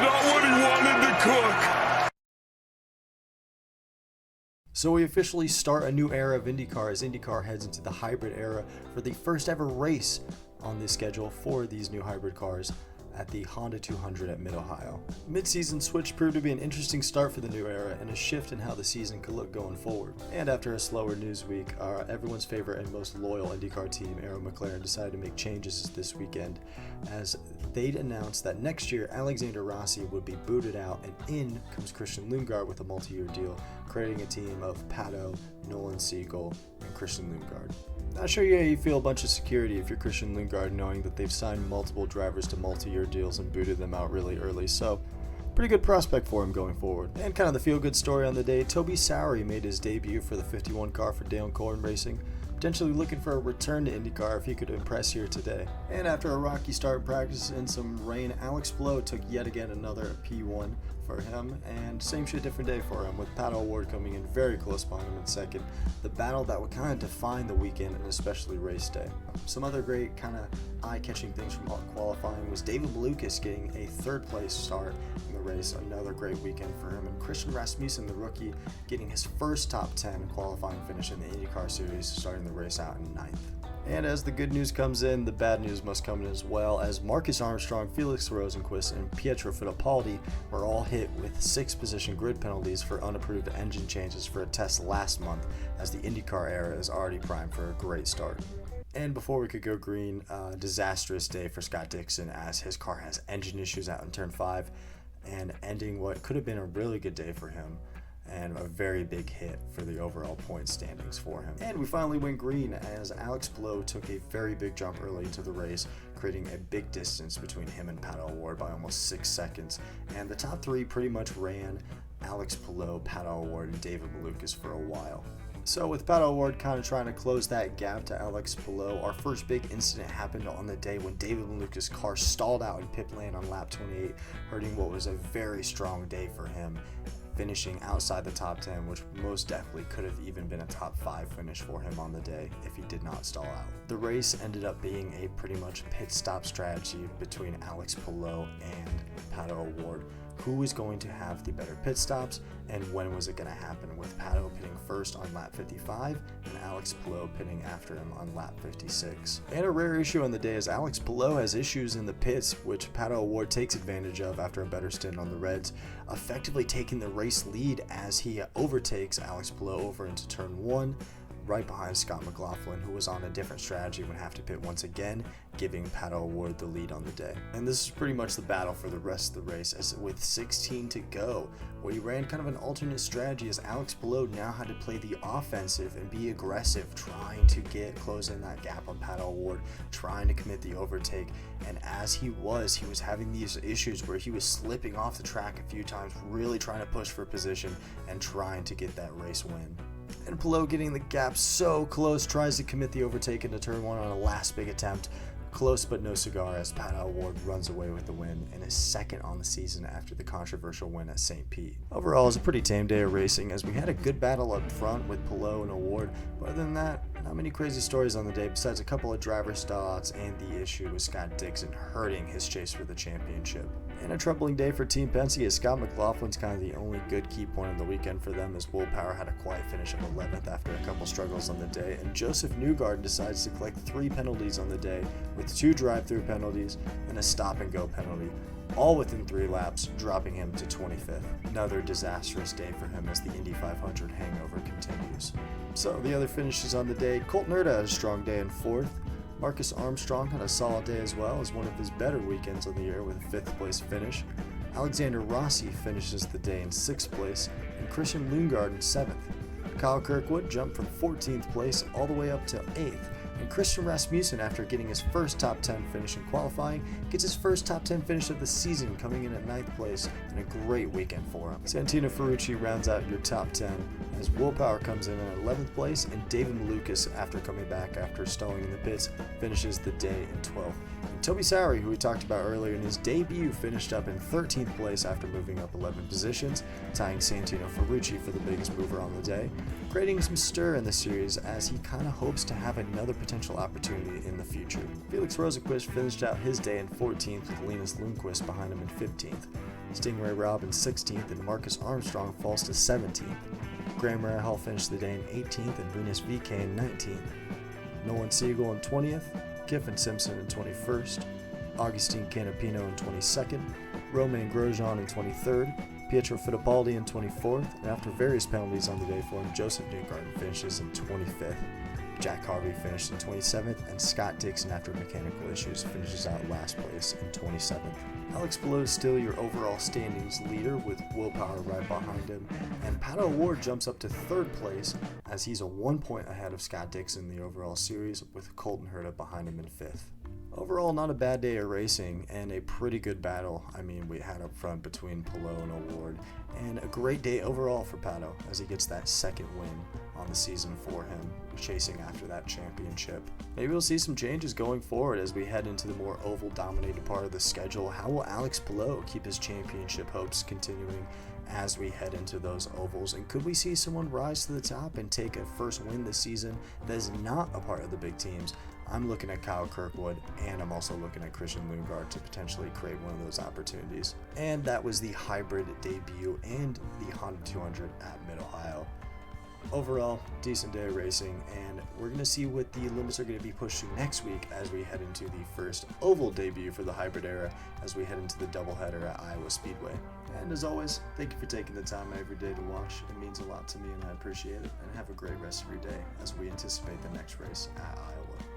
not what he wanted to cook. So we officially start a new era of IndyCar as IndyCar heads into the hybrid era for the first ever race on the schedule for these new hybrid cars at the Honda 200 at Mid-Ohio. Mid-season switch proved to be an interesting start for the new era and a shift in how the season could look going forward. And after a slower news week, everyone's favorite and most loyal IndyCar team, Arrow McLaren, decided to make changes this weekend as they'd announced that next year Alexander Rossi would be booted out and in comes Christian Lundgaard with a multi-year deal, creating a team of Pato, Nolan Siegel, and Christian Lundgaard. Not sure how you feel a bunch of security if you're Christian Lundgaard, knowing that they've signed multiple drivers to multi-year deals and booted them out really early, so pretty good prospect for him going forward. And kind of the feel-good story on the day, Toby Sowery made his debut for the 51 car for Dale Corn Racing, potentially looking for a return to IndyCar if he could impress here today. And after a rocky start in practice and some rain, Alex Palou took yet again another P1 for him, and same shit, different day for him, with Pato O'Ward coming in very close behind him in second. The battle that would kind of define the weekend and especially race day. Some other great kind of eye-catching things from qualifying was David Malukas getting a third place start in the race, another great weekend for him, and Christian Rasmussen, the rookie, getting his first top 10 qualifying finish in the IndyCar series, starting the race out in ninth. And as the good news comes in, the bad news must come in as well, as Marcus Armstrong, Felix Rosenqvist, and Pietro Fittipaldi were all hit with 6th position grid penalties for unapproved engine changes for a test last month, as the IndyCar era is already primed for a great start. And before we could go green, disastrous day for Scott Dixon as his car has engine issues out in turn 5 and ending what could have been a really good day for him, and a very big hit for the overall point standings for him. And we finally went green as Alex Palou took a very big jump early into the race, creating a big distance between him and Pato O'Ward by almost 6 seconds. And the top 3 pretty much ran Alex Palou, Pato O'Ward, and David Malukas for a while. So with Pato O'Ward kind of trying to close that gap to Alex Palou, our first big incident happened on the day when David Malukas' car stalled out in pit lane on lap 28, hurting what was a very strong day for him, finishing outside the top 10, which most definitely could have even been a top 5 finish for him on the day if he did not stall out. The race ended up being a pretty much pit stop strategy between Alex Palou and Pato O'Ward. Who was going to have the better pit stops and when was it going to happen, with Pato pitting first on lap 55 and Alex Palou pitting after him on lap 56. And a rare issue on the day is Alex Palou has issues in the pits, which Pato O'Ward takes advantage of after a better stint on the Reds, effectively taking the race lead as he overtakes Alex Palou over into turn 1, right behind Scott McLaughlin, who was on a different strategy when have to pit once again, giving Pato O'Ward the lead on the day. And this is pretty much the battle for the rest of the race, as with 16 to go, where he ran kind of an alternate strategy as Alex Palou now had to play the offensive and be aggressive, trying to close in that gap on Pato O'Ward, trying to commit the overtake. And as he was having these issues where he was slipping off the track a few times, really trying to push for position and trying to get that race win. And Palou, getting the gap so close, tries to commit the overtake into turn 1 on a last big attempt. Close but no cigar as Pato O'Ward runs away with the win and is second on the season after the controversial win at St. Pete. Overall, it was a pretty tame day of racing as we had a good battle up front with Palou and O'Ward, but other than that, not many crazy stories on the day besides a couple of driver stallouts and the issue with Scott Dixon hurting his chase for the championship. And a troubling day for Team Penske as Scott McLaughlin's kind of the only good key point of the weekend for them, as Will Power had a quiet finish of 11th after a couple struggles on the day, and Joseph Newgarden decides to collect 3 penalties on the day, with 2 drive-through penalties and a stop-and-go penalty, all within 3 laps, dropping him to 25th. Another disastrous day for him as the Indy 500 hangover continues. So the other finishes on the day, Colt Nerda had a strong day in 4th. Marcus Armstrong had a solid day as well, as one of his better weekends of the year with a 5th place finish. Alexander Rossi finishes the day in 6th place, and Christian Lundgaard in 7th. Kyle Kirkwood jumped from 14th place all the way up to 8th, and Christian Rasmussen, after getting his first top 10 finish in qualifying, gets his first top 10 finish of the season, coming in at 9th place, and a great weekend for him. Santino Ferrucci rounds out your top 10 as Will Power comes in at 11th place, and David Malukas, after coming back after stalling in the pits, finishes the day in 12th. And Toby Sowery, who we talked about earlier in his debut, finished up in 13th place after moving up 11 positions, tying Santino Ferrucci for the biggest mover on the day, creating some stir in the series as he kind of hopes to have another potential opportunity in the future. Felix Rosenqvist finished out his day in 14th with Linus Lundqvist behind him in 15th. Stingray Robb in 16th, and Marcus Armstrong falls to 17th. Graham Rahal finished the day in 18th, and Rinus VK in 19th. Nolan Siegel in 20th, Kiffin Simpson in 21st, Augustine Canapino in 22nd, Romain Grosjean in 23rd, Pietro Fittipaldi in 24th, and after various penalties on the day for him, Joseph Newgarden finishes in 25th. Jack Harvey finished in 27th, and Scott Dixon, after mechanical issues, finishes out last place in 27th. Alex Palou is still your overall standings leader with Will Power right behind him, and Pato O'Ward jumps up to 3rd place as he's a 1 point ahead of Scott Dixon in the overall series, with Colton Herta behind him in 5th. Overall, not a bad day of racing and a pretty good battle. We had up front between Palou and O'Ward, and a great day overall for Pato as he gets that 2nd win on the season for him, chasing after that championship. Maybe we'll see some changes going forward as we head into the more oval-dominated part of the schedule. How will Alex Palou keep his championship hopes continuing as we head into those ovals? And could we see someone rise to the top and take a first win this season that is not a part of the big teams? I'm looking at Kyle Kirkwood, and I'm also looking at Christian Lundgaard to potentially create one of those opportunities. And that was the hybrid debut and the Honda 200 at Mid-Ohio. Overall, decent day of racing, and we're going to see what the limits are going to be pushed to next week as we head into the first oval debut for the hybrid era as we head into the doubleheader at Iowa Speedway. And as always, thank you for taking the time every day to watch. It means a lot to me and I appreciate it. And have a great rest of your day as we anticipate the next race at Iowa.